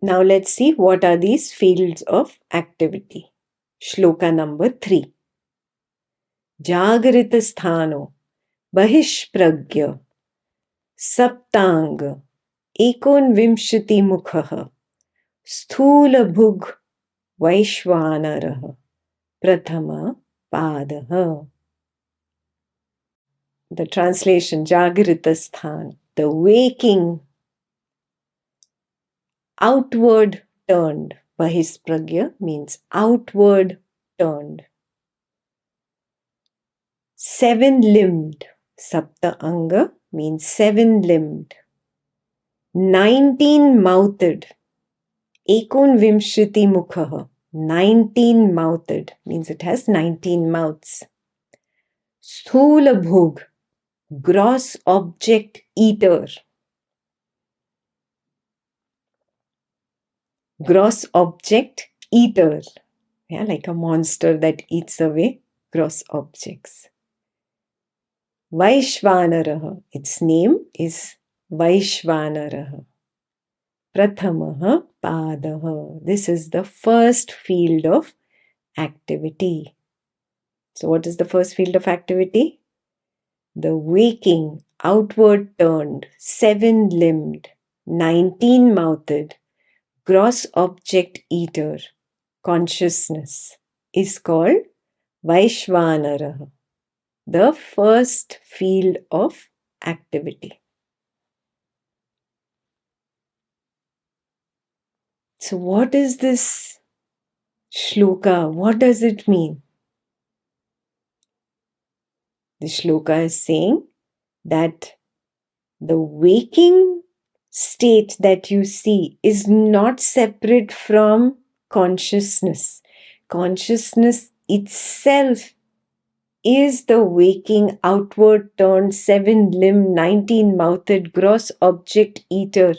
Now let's see what are these fields of activity. Shloka number 3. Jagrita sthano bahishpragya saptang ekonvimshati mukha sthula bhug vaishvanarah prathama padah. The translation, Jagrita sthan, the waking, outward turned. Bahispragya means outward turned. 7-limbed. Sapta anga means 7-limbed. 19-mouthed. Ekonvimshati mukha. 19-mouthed means it has 19 mouths. Sthula bhog, gross object eater. Gross object eater. Yeah, like a monster that eats away gross objects. Vaishvanarah. Its name is Vaishvanarah. Prathamaha padah. This is the first field of activity. So what is the first field of activity? The waking, outward turned, 7-limbed, 19-mouthed, gross object eater, consciousness is called Vaishvanarah, the first field of activity. So what is this shloka? What does it mean? The shloka is saying that the waking state that you see is not separate from consciousness. Consciousness itself is the waking, outward turned, 7-limbed, 19-mouthed, gross object eater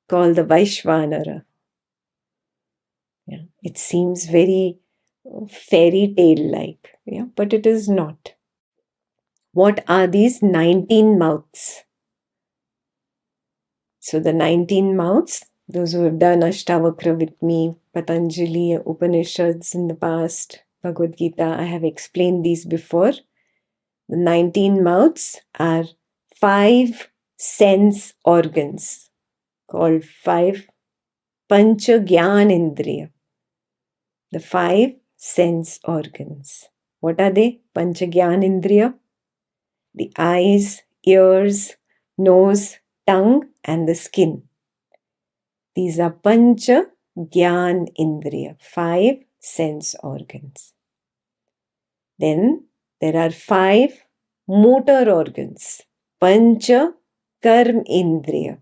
called the Vaishvanara. Yeah, it seems very fairy tale like, yeah, but it is not. What are these 19 mouths? So the 19 mouths, those who have done Ashtavakra with me, Patanjali, Upanishads in the past, Bhagavad Gita, I have explained these before. The 19 mouths are 5 sense organs called 5 Pancha Gyan Indriya. The 5 sense organs. What are they? Pancha Gyan Indriya. The eyes, ears, nose, tongue and the skin. These are Pancha Gyan Indriya, 5 sense organs. Then there are 5 motor organs, Pancha Karm Indriya.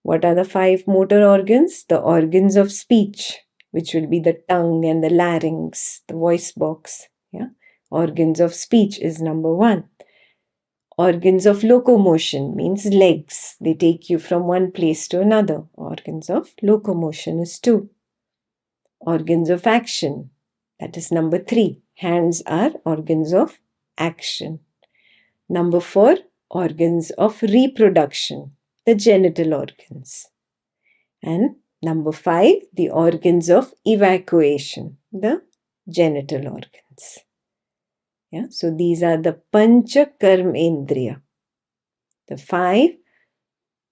What are the 5 motor organs? The organs of speech, which will be the tongue and the larynx, the voice box. Yeah? Organs of speech is number 1. Organs of locomotion means legs. They take you from one place to another. Organs of locomotion is 2. Organs of action, that is number 3. Hands are organs of action. Number 4, organs of reproduction, the genital organs. And number 5, the organs of evacuation, the genital organs. Yeah, so these are the Pancha Karmendriya, the 5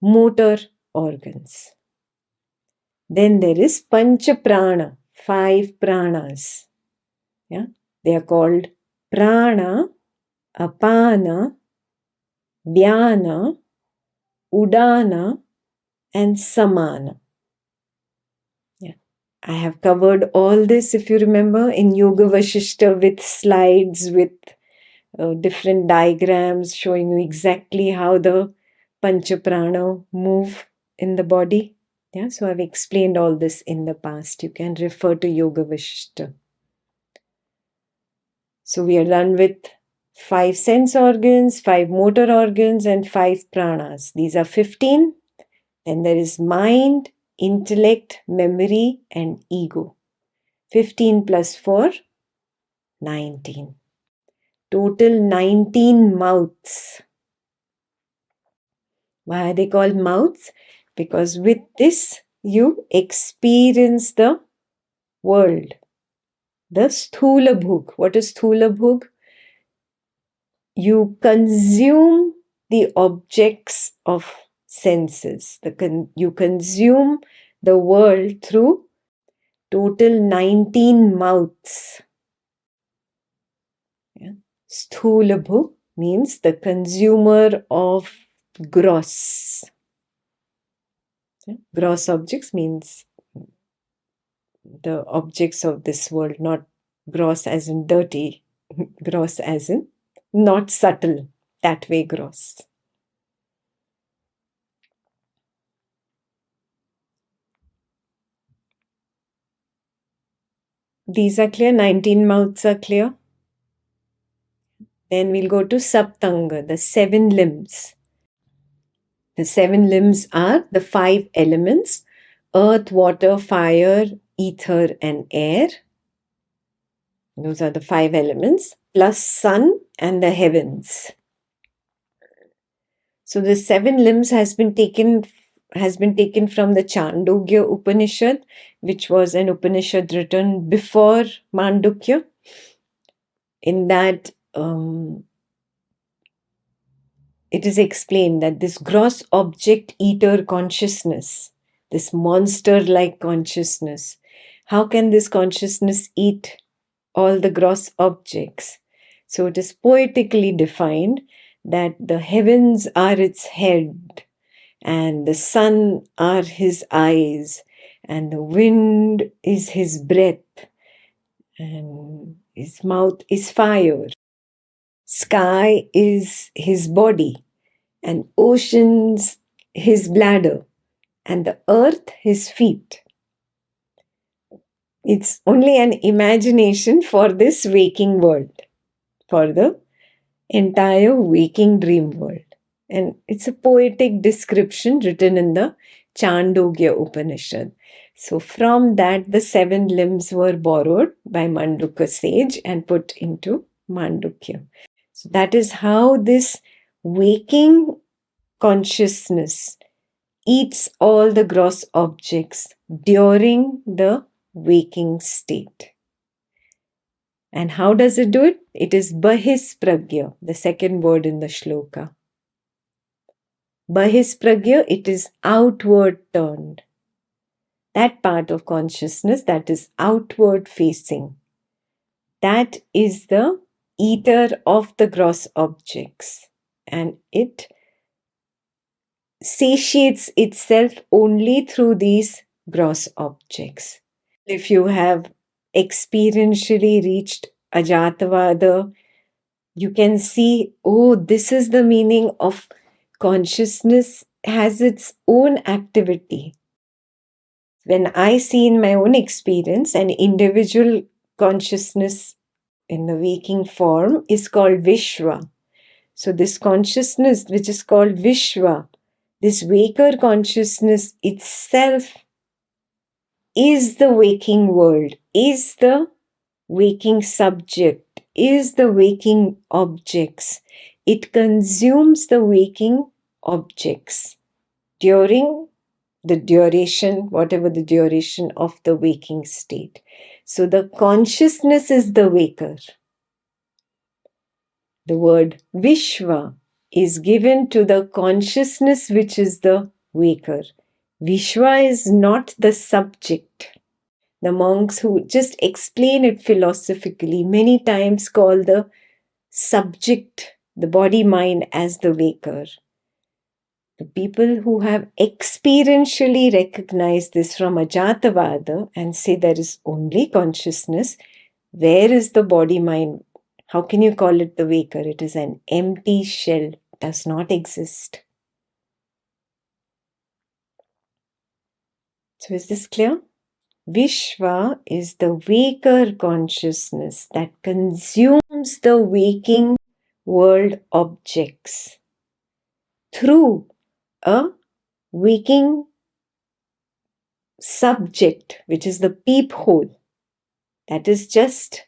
motor organs. Then there is Pancha Prana, 5 pranas. Yeah, they are called Prana, Apana, Dhyana, Udana and Samana. Yeah, I have covered all this, if you remember, in Yoga Vashishta with slides, with different diagrams showing you exactly how the Pancha Prana move in the body. Yeah, so I've explained all this in the past. You can refer to Yoga Vashishta. So we are done with 5 sense organs, 5 motor organs and 5 pranas. These are 15. Then there is mind, intellect, memory and ego. 15 plus 4, 19. Total 19 mouths. Why are they called mouths? Because with this you experience the world. The sthula bhug. What is sthula bhug? You consume the objects of senses. You consume the world through total 19 mouths. Yeah. Sthula bhug means the consumer of gross. Yeah. Gross objects means the objects of this world, not gross as in dirty, gross as in not subtle, that way gross. These are clear, 19 mouths are clear. Then we'll go to Saptanga, the 7 limbs. The 7 limbs are the 5 elements: earth, water, fire, ether, and air. Those are the 5 elements, plus sun and the heavens. So the 7 limbs has been taken from the Chandogya Upanishad, which was an Upanishad written before Maandukya. In that, it is explained that this gross object eater consciousness, this monster-like consciousness, how can this consciousness eat all the gross objects? So it is poetically defined that the heavens are its head, and the sun are his eyes, and the wind is his breath, and his mouth is fire. Sky is his body, and oceans his bladder, and the earth his feet. It's only an imagination for this waking world, for the entire waking dream world. And it's a poetic description written in the Chandogya Upanishad. So from that, the 7 limbs were borrowed by Mandukya sage and put into Maandukya. So that is how this waking consciousness eats all the gross objects during the waking state. And how does it do it? It is Bahispragya, the second word in the shloka. Bahispragya, it is outward turned. That part of consciousness that is outward facing, that is the eater of the gross objects. And it satiates itself only through these gross objects. If you have experientially reached Ajatavada, you can see, oh, this is the meaning of consciousness has its own activity. When I see in my own experience, an individual consciousness in the waking form is called Vishwa. So this consciousness, which is called Vishwa, this waker consciousness itself is the waking world, is the waking subject, is the waking objects. It consumes the waking objects during the duration, whatever the duration of the waking state. So the consciousness is the waker. The word Vishwa is given to the consciousness which is the waker. Vishwa is not the subject. The monks who just explain it philosophically many times call the subject, the body-mind, as the waker. The people who have experientially recognized this from Ajatavada and say there is only consciousness, where is the body-mind? How can you call it the waker? It is an empty shell, does not exist. So is this clear? Vishwa is the waker consciousness that consumes the waking world objects through a waking subject, which is the peephole. That is just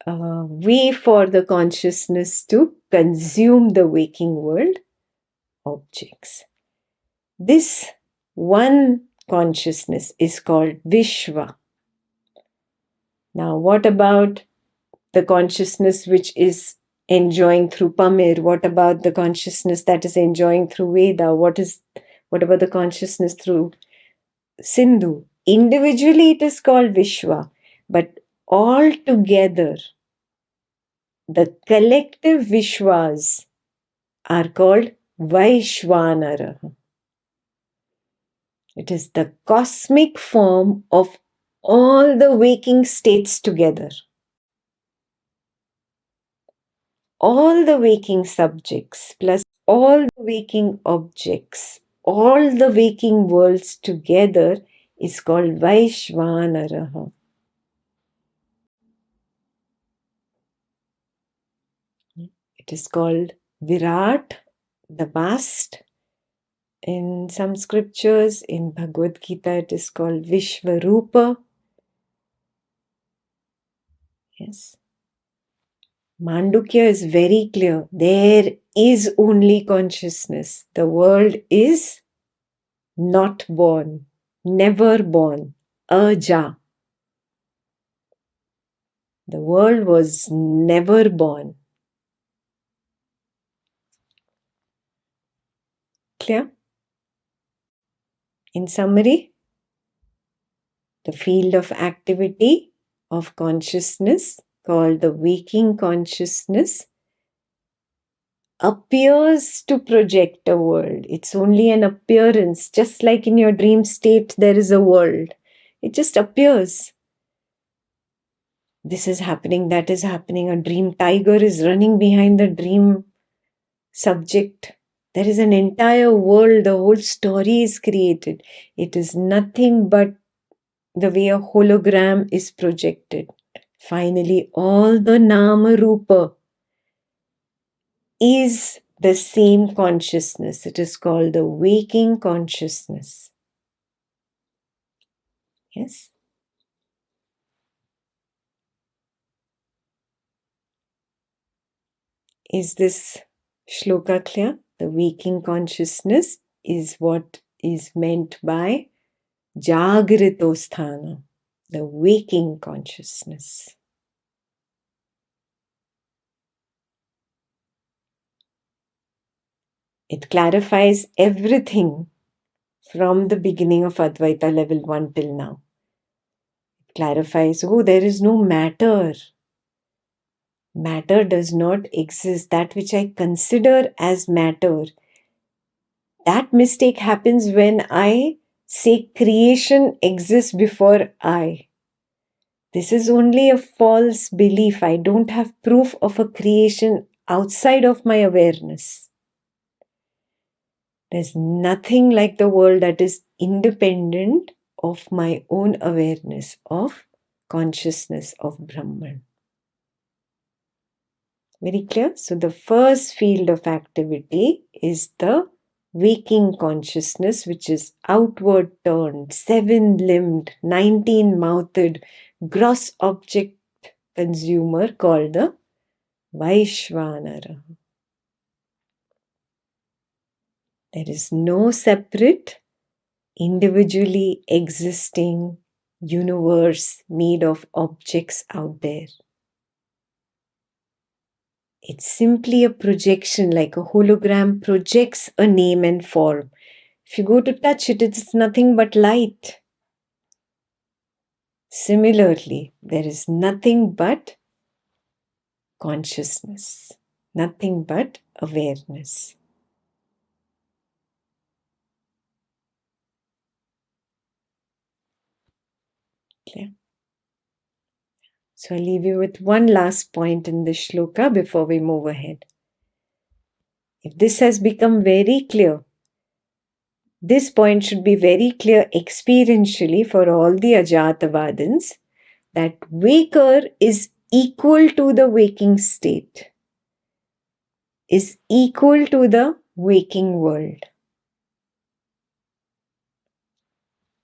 a way for the consciousness to consume the waking world objects. This one consciousness is called Vishwa. Now, what about the consciousness which is enjoying through Pamir? What about the consciousness that is enjoying through Veda? What about the consciousness through Sindhu? Individually, it is called Vishwa, but all together, the collective Vishwas are called Vaishvanara. It is the cosmic form of all the waking states together. All the waking subjects plus all the waking objects, all the waking worlds together is called Vaishvanara. It is called Virat, the vast. In some scriptures, in Bhagavad Gita, it is called Vishvarupa. Yes. Maandukya is very clear. There is only consciousness. The world is not born, never born, aja. The world was never born. Clear? In summary, the field of activity of consciousness, called the waking consciousness, appears to project a world. It's only an appearance. Just like in your dream state, there is a world. It just appears. This is happening, that is happening. A dream tiger is running behind the dream subject. There is an entire world. The whole story is created. It is nothing but the way a hologram is projected. Finally, all the Nama Rupa is the same consciousness. It is called the waking consciousness. Yes? Is this shloka clear? The waking consciousness is what is meant by Jagritosthana, the waking consciousness. It clarifies everything from the beginning of Advaita level 1 till now. It clarifies, there is no matter. Matter does not exist. That which I consider as matter, that mistake happens when I say creation exists before I. This is only a false belief. I don't have proof of a creation outside of my awareness. There's nothing like the world that is independent of my own awareness of consciousness of Brahman. Very clear? So the first field of activity is the waking consciousness, which is outward turned, 7-limbed, 19-mouthed, gross object consumer called the Vaishvanara. There is no separate, individually existing universe made of objects out there. It's simply a projection, like a hologram projects a name and form. If you go to touch it, it's nothing but light. Similarly, there is nothing but consciousness, nothing but awareness. Clear? So I'll leave you with one last point in this shloka before we move ahead. If this has become very clear, this point should be very clear experientially for all the Ajatavadins, that waker is equal to the waking state, is equal to the waking world.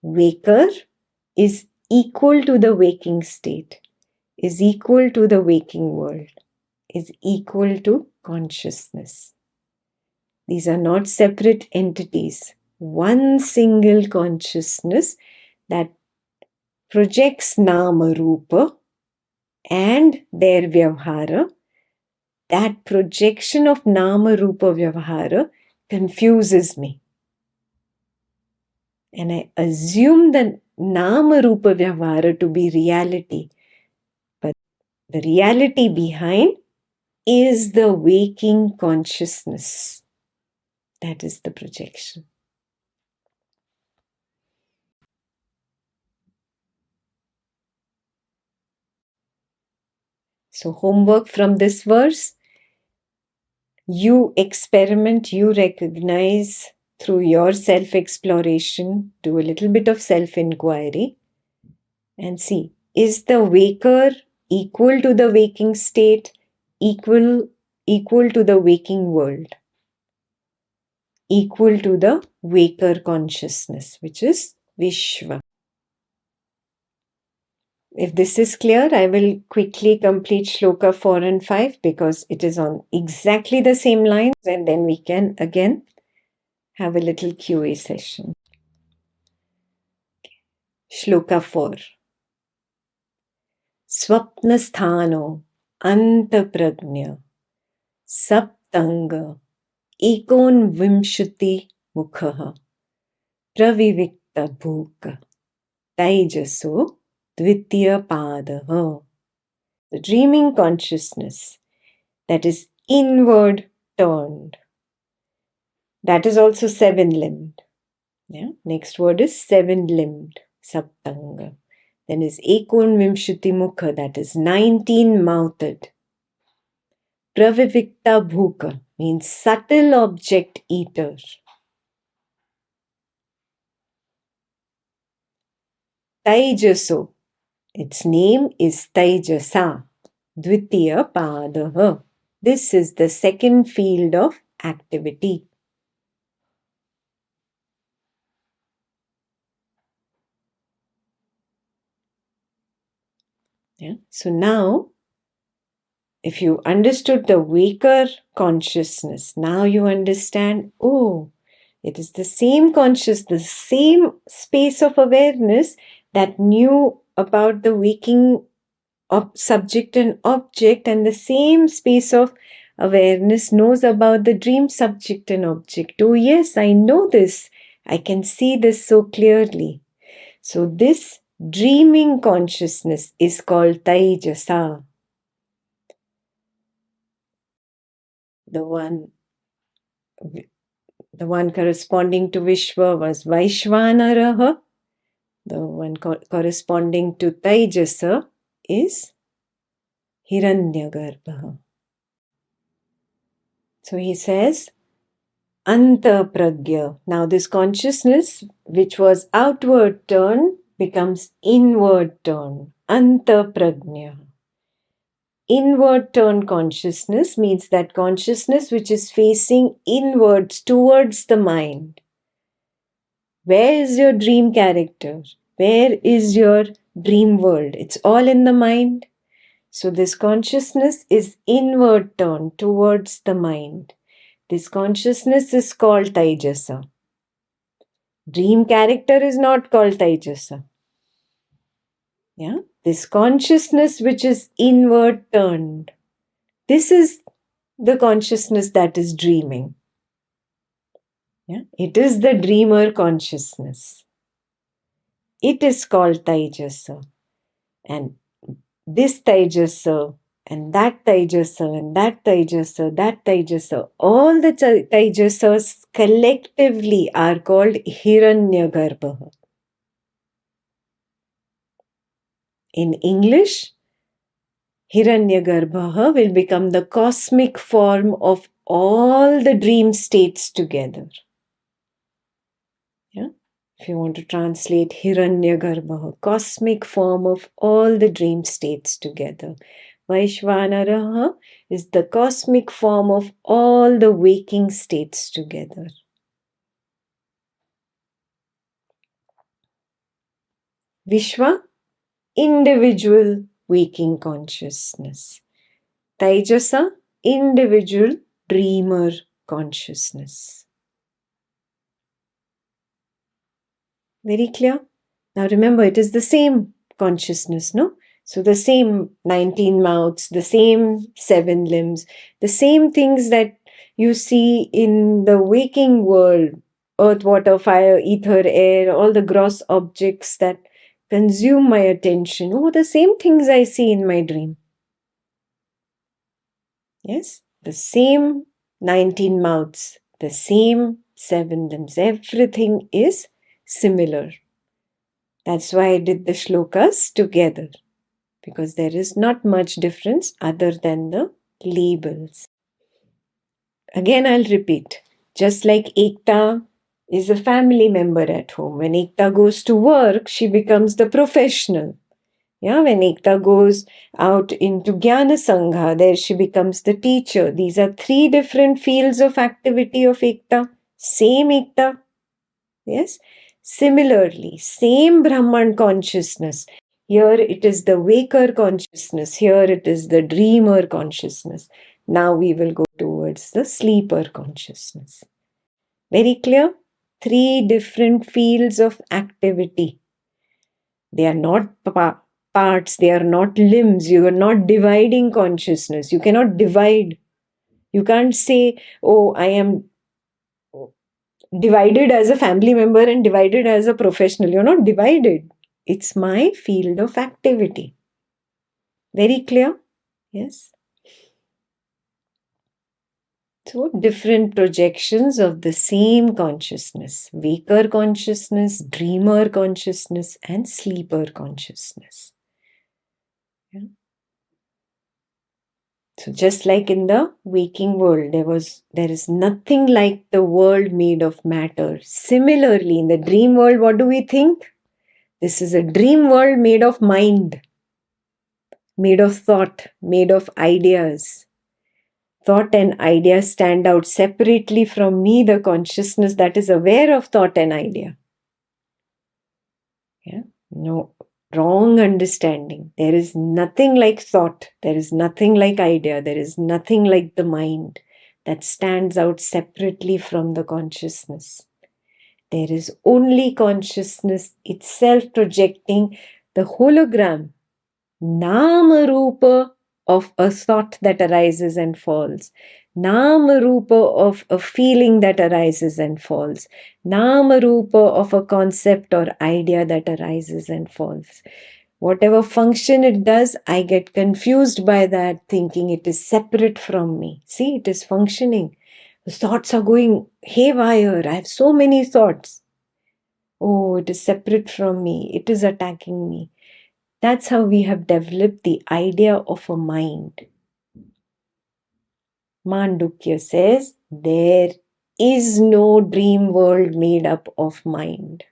Waker is equal to the waking state, is equal to the waking world, is equal to consciousness. These are not separate entities. one single consciousness that projects Nama Rupa and their Vyavhara. That projection of Nama Rupa Vyavhara confuses me. And I assume the Nama Rupa Vyavhara to be reality. But the reality behind is the waking consciousness. That is the projection. So, homework from this verse, you experiment, you recognize through your self-exploration, do a little bit of self-inquiry and see, is the waker equal to the waking state, equal to the waking world, equal to the waker consciousness, which is Vishwa. If this is clear, I will quickly complete Shloka 4 and 5 because it is on exactly the same lines, and then we can again have a little QA session. Shloka 4. Swapnasthano antapragnya saptanga ekonvimshati mukha pravivikta bhuka taijaso dvitiya padaha. The dreaming consciousness that is inward turned. That is also seven-limbed. Yeah? Next word is seven-limbed, saptanga. Then is ekonvimshati mukha, that is 19-mouthed. Pravivikta bhuka means subtle object eater. Taijaso, its name is Taijasa. Dvitiya padaha. This is the second field of activity. Yeah? So now, if you understood the waker consciousness, now you understand, oh, it is the same consciousness, the same space of awareness that knew about the waking subject and object, and the same space of awareness knows about the dream subject and object. Oh yes, I know this. I can see this so clearly. So this dreaming consciousness is called Taijasa. The one corresponding to Vishwa was Vaishvanaraha. The one corresponding to Taijasa is Hiranyagarbha. So he says, Anta Pragya. Now this consciousness, which was outward turn, becomes inward turn. Anta Pragya. Inward turn consciousness means that consciousness which is facing inwards towards the mind. Where is your dream character? Where is your dream world? It's all in the mind. So this consciousness is inward turn towards the mind. This consciousness is called Taijasa. Dream character is not called Taijasa. Yeah? This consciousness which is inward turned. This is the consciousness that is dreaming. Yeah? It is the dreamer consciousness. It is called Taijasa. And this Taijasa and that Taijasa and that Taijasa, that Taijasa, all the Taijasas collectively are called Hiranyagarbha. In English, Hiranyagarbha will become the cosmic form of all the dream states together. Yeah? If you want to translate Hiranyagarbha, cosmic form of all the dream states together. Vaishvanaraha is the cosmic form of all the waking states together. Vishwa, individual waking consciousness. Taijasa, individual dreamer consciousness. Very clear? Now remember, it is the same consciousness, no? So the same 19 mouths, the same 7 limbs, the same things that you see in the waking world, earth, water, fire, ether, air, all the gross objects that consume my attention. Oh, the same things I see in my dream. Yes, the same 19 mouths, the same 7 limbs. Everything is similar. That's why I did the shlokas together, because there is not much difference other than the labels. Again, I'll repeat. Just like Ekta is a family member at home. When Ekta goes to work, she becomes the professional. Yeah, when Ekta goes out into Jnana Sangha, there she becomes the teacher. These are 3 different fields of activity of Ekta. Same Ekta. Yes. Similarly, same Brahman consciousness. Here it is the waker consciousness. Here it is the dreamer consciousness. Now we will go towards the sleeper consciousness. Very clear? 3 different fields of activity. They are not parts, they are not limbs. You are not dividing consciousness. You cannot divide. You can't say, oh, I am divided as a family member and divided as a professional. You're not divided. It's my field of activity. Very clear? Yes. So, different projections of the same consciousness: waker consciousness, dreamer consciousness, and sleeper consciousness. Yeah. So, just like in the waking world, there is nothing like the world made of matter. Similarly, in the dream world, what do we think? This is a dream world made of mind, made of thought, made of ideas. Thought and idea stand out separately from me, the consciousness that is aware of thought and idea. Yeah? No, wrong understanding. There is nothing like thought. There is nothing like idea. There is nothing like the mind that stands out separately from the consciousness. There is only consciousness itself projecting the hologram, Nama Rupa of a thought that arises and falls, Nama Rupa of a feeling that arises and falls, Nama Rupa of a concept or idea that arises and falls. Whatever function it does, I get confused by that, thinking it is separate from me. See, it is functioning. The thoughts are going haywire. I have so many thoughts. Oh, it is separate from me. It is attacking me. That's how we have developed the idea of a mind. Maandukya says there is no dream world made up of mind.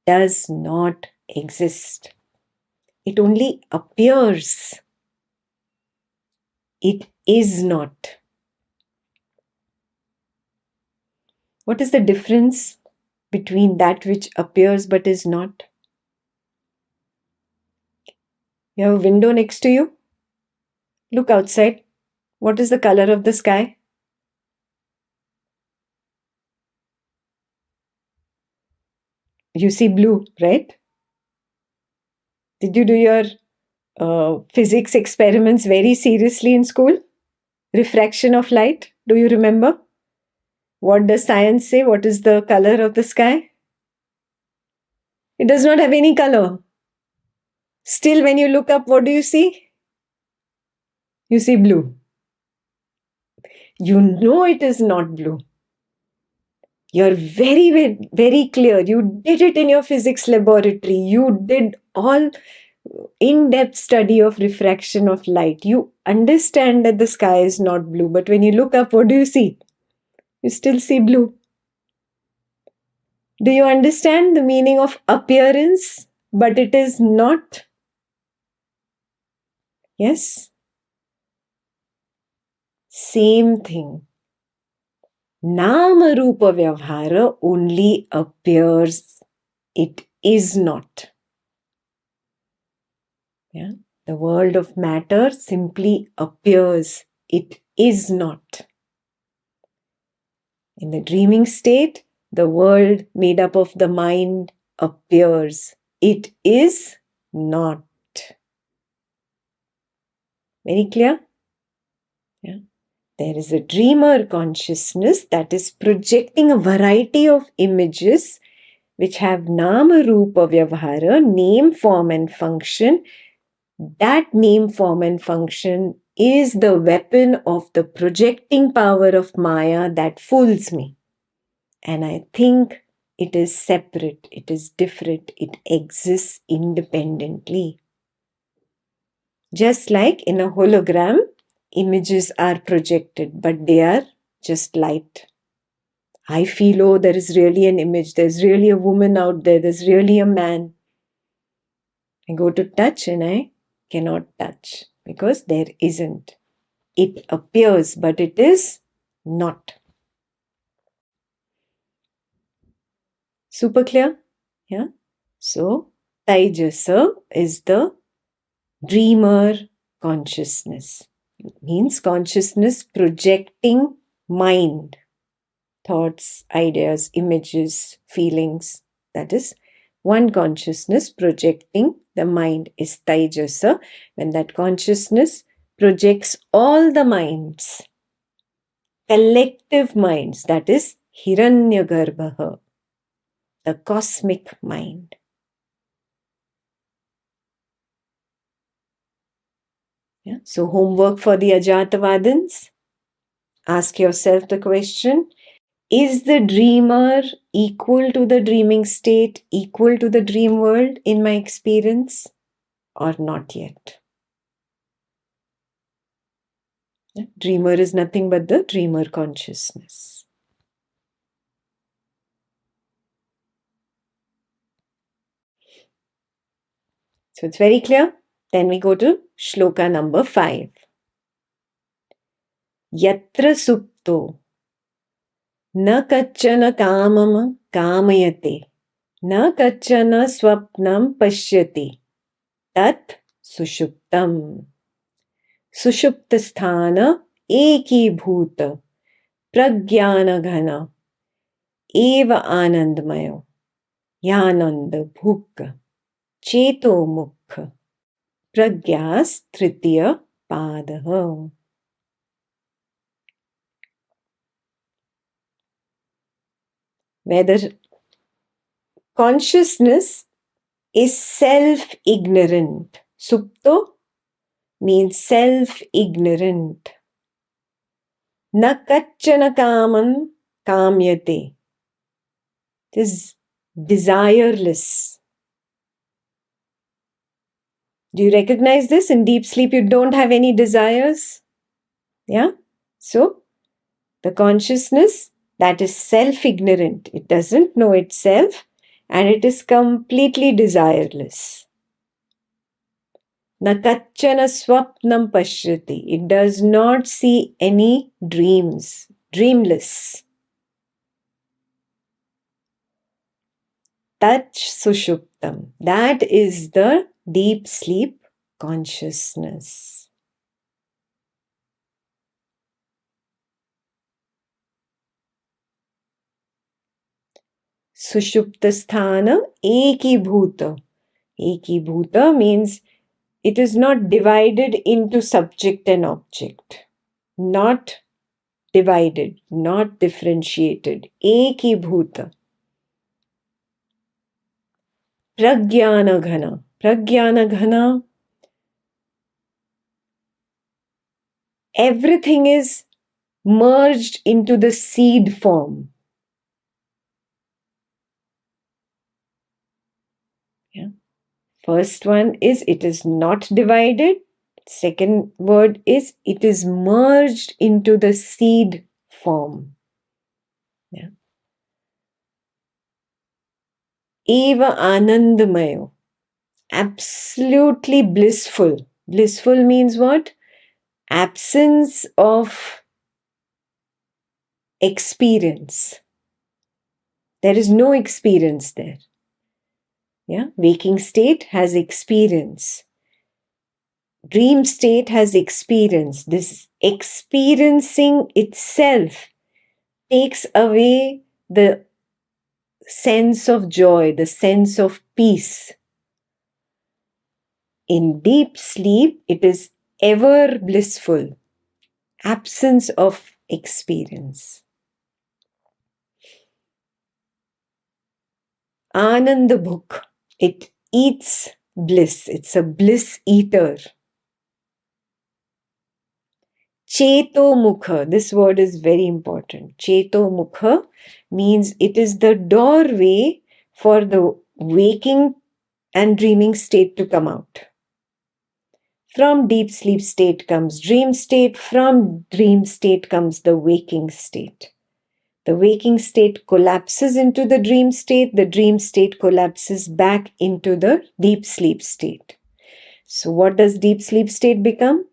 Does not exist. It only appears. It is not. What is the difference between that which appears but is not? You have a window next to you. Look outside. What is the color of the sky? You see blue, right? Did you do your physics experiments very seriously in school? Refraction of light. Do you remember? What does science say? What is the color of the sky? It does not have any color. Still, when you look up, what do you see? You see blue. You know it is not blue. You're very, very, very clear. You did it in your physics laboratory. You did all in-depth study of refraction of light. You understand that the sky is not blue. But when you look up, what do you see? You still see blue. Do you understand the meaning of appearance? But it is not. Yes? Same thing. Nama Rupa Vyavhara only appears. It is not. Yeah? The world of matter simply appears. It is not. In the dreaming state, the world made up of the mind appears. It is not. Very clear? Yeah. There is a dreamer consciousness that is projecting a variety of images which have nama rupa vyavahara, name, form and function. That name, form and function is the weapon of the projecting power of Maya that fools me. And I think it is separate, it is different, it exists independently. Just like in a hologram, images are projected, but they are just light. I feel, oh, there is really an image, there's really a woman out there, there's really a man. I go to touch and I cannot touch because there isn't. It appears, but it is not. Super clear? Yeah. So, Taijasa is the dreamer consciousness. It means consciousness projecting mind, thoughts, ideas, images, feelings. That is one consciousness projecting the mind is Taijasa. When that consciousness projects all the minds, collective minds, that is Hiranyagarbha, the cosmic mind. Yeah? So homework for the Ajatavadins. Ask yourself the question, is the dreamer equal to the dreaming state, equal to the dream world in my experience, or not yet? Yeah? Dreamer is nothing but the dreamer consciousness. So it's very clear. Then we go to shloka number 5. Yatra supto na kachana kamam kamayate na kachana swapnam pashyati tat sushuptam. Sushuptasthana ekibhuta pragyana ghana eva anandmayo yananda bhukka cheto mukha pragyas tritiya padaha. Whether consciousness is self-ignorant. Supto means self-ignorant. Na kachana kamam kamyate. It is desireless. Do you recognize this? In deep sleep, you don't have any desires. Yeah? So, the consciousness that is self-ignorant, it doesn't know itself and it is completely desireless. Na kachana swapnam pashyati. It does not see any dreams, dreamless. Tat sushuptam. That is the deep sleep consciousness. Sushuptasthana ekibhuta. Ekibhuta means it is not divided into subject and object. Not divided, not differentiated. Ekibhuta. Pragyana ghana. Pragyana ghana. Everything is merged into the seed form. Yeah. First one is it is not divided. Second word is it is merged into the seed form. Yeah. Eva anandamayo. Absolutely blissful. Blissful means what? Absence of experience. There is no experience there. Yeah, waking state has experience. Dream state has experience. This experiencing itself takes away the sense of joy, the sense of peace. In deep sleep, it is ever blissful, absence of experience. Ananda Bhuk, it eats bliss. It's a bliss eater. Cheto Mukha, this word is very important. Cheto Mukha means it is the doorway for the waking and dreaming state to come out. From deep sleep state comes dream state. From dream state comes the waking state. The waking state collapses into the dream state. The dream state collapses back into the deep sleep state. So what does deep sleep state become?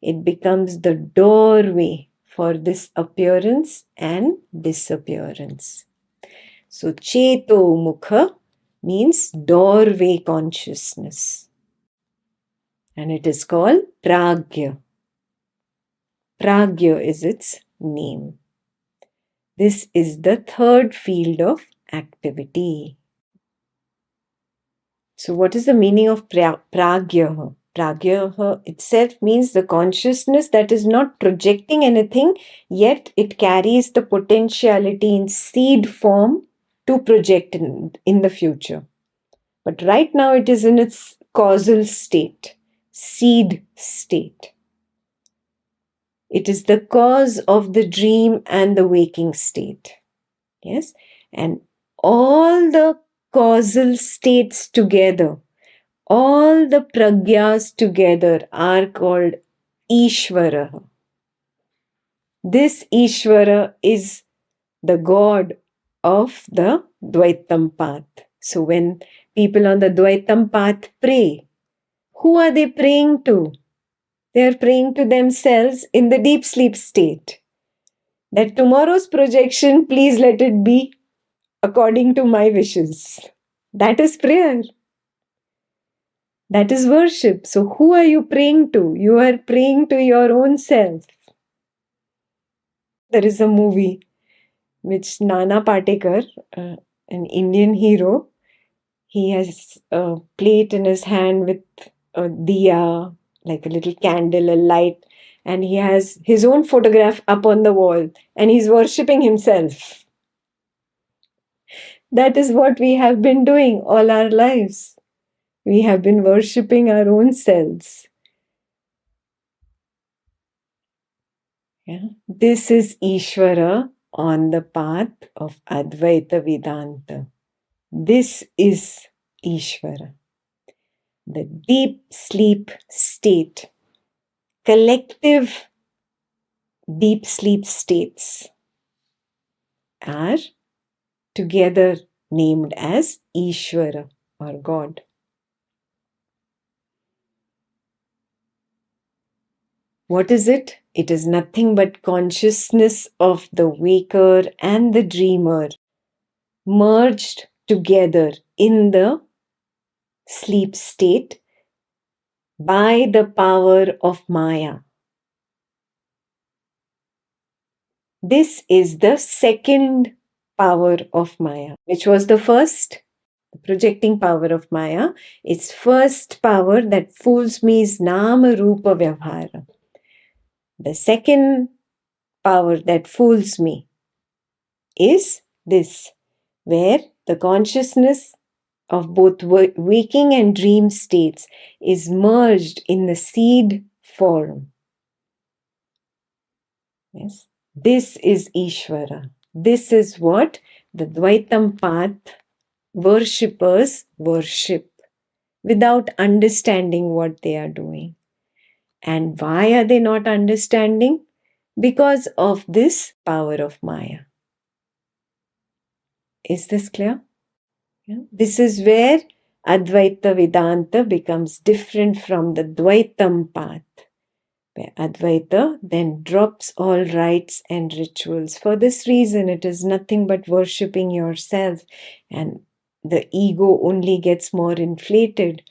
It becomes the doorway for this appearance and disappearance. So Cheto Mukha means doorway consciousness. And it is called Pragya. Pragya is its name. This is the third field of activity. So what is the meaning of Pragya? Pragya itself means the consciousness that is not projecting anything, yet it carries the potentiality in seed form to project in the future. But right now it is in its causal state, seed state. It is the cause of the dream and the waking state. Yes? And all the causal states together, all the pragyas together are called Ishvara. This Ishvara is the God of the Dvaitam path. So when people on the Dvaitam path pray, who are they praying to? They are praying to themselves in the deep sleep state. That tomorrow's projection, please let it be according to my wishes. That is prayer. That is worship. So who are you praying to? You are praying to your own self. There is a movie which Nana Patekar, an Indian hero, he has a plate in his hand with a diya, like a little candle, a light, and he has his own photograph up on the wall and he's worshipping himself. That is what we have been doing all our lives. We have been worshipping our own selves. Yeah. This is Ishvara on the path of Advaita Vedanta. This is Ishvara. The deep sleep state, collective deep sleep states are together named as Ishvara or God. What is it? It is nothing but consciousness of the waker and the dreamer merged together in the sleep state by the power of Maya. This is the second power of Maya. Which was the first? The projecting power of Maya. Its first power that fools me is Nama Rupa Vyavhara. The second power that fools me is this, where the consciousness of both waking and dream states is merged in the seed form. Yes, this is Ishvara. This is what the Dvaitam path worshippers worship without understanding what they are doing. And why are they not understanding? Because of this power of Maya. Is this clear? Yeah. This is where Advaita Vedanta becomes different from the Dvaitam path, where Advaita then drops all rites and rituals. For this reason, it is nothing but worshipping yourself, and the ego only gets more inflated.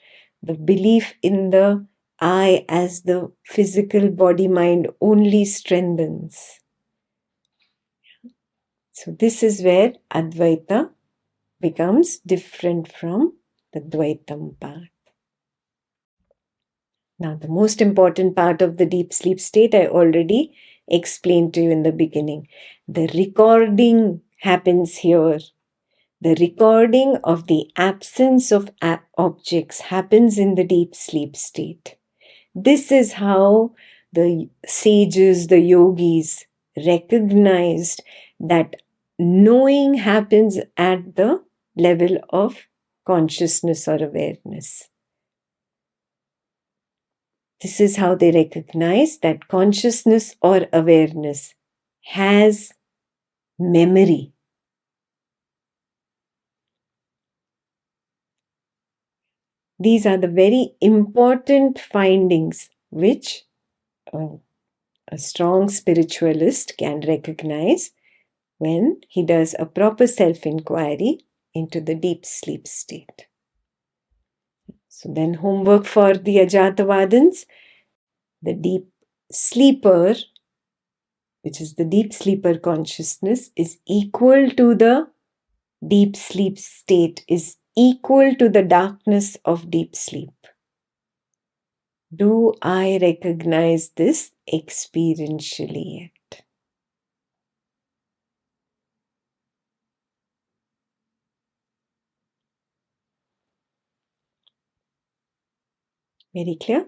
The belief in the I as the physical body mind only strengthens. So this is where Advaita becomes different from the Dvaitam path. Now, the most important part of the deep sleep state I already explained to you in the beginning. The recording happens here. The recording of the absence of objects happens in the deep sleep state. This is how the sages, the yogis, recognized that knowing happens at the level of consciousness or awareness. This is how they recognize that consciousness or awareness has memory. These are the very important findings which a strong spiritualist can recognize when he does a proper self-inquiry into the deep sleep state. So then homework for the Ajatavadins. The deep sleeper, which is the deep sleeper consciousness, is equal to the deep sleep state, is equal to the darkness of deep sleep. Do I recognize this experientially yet? Very clear?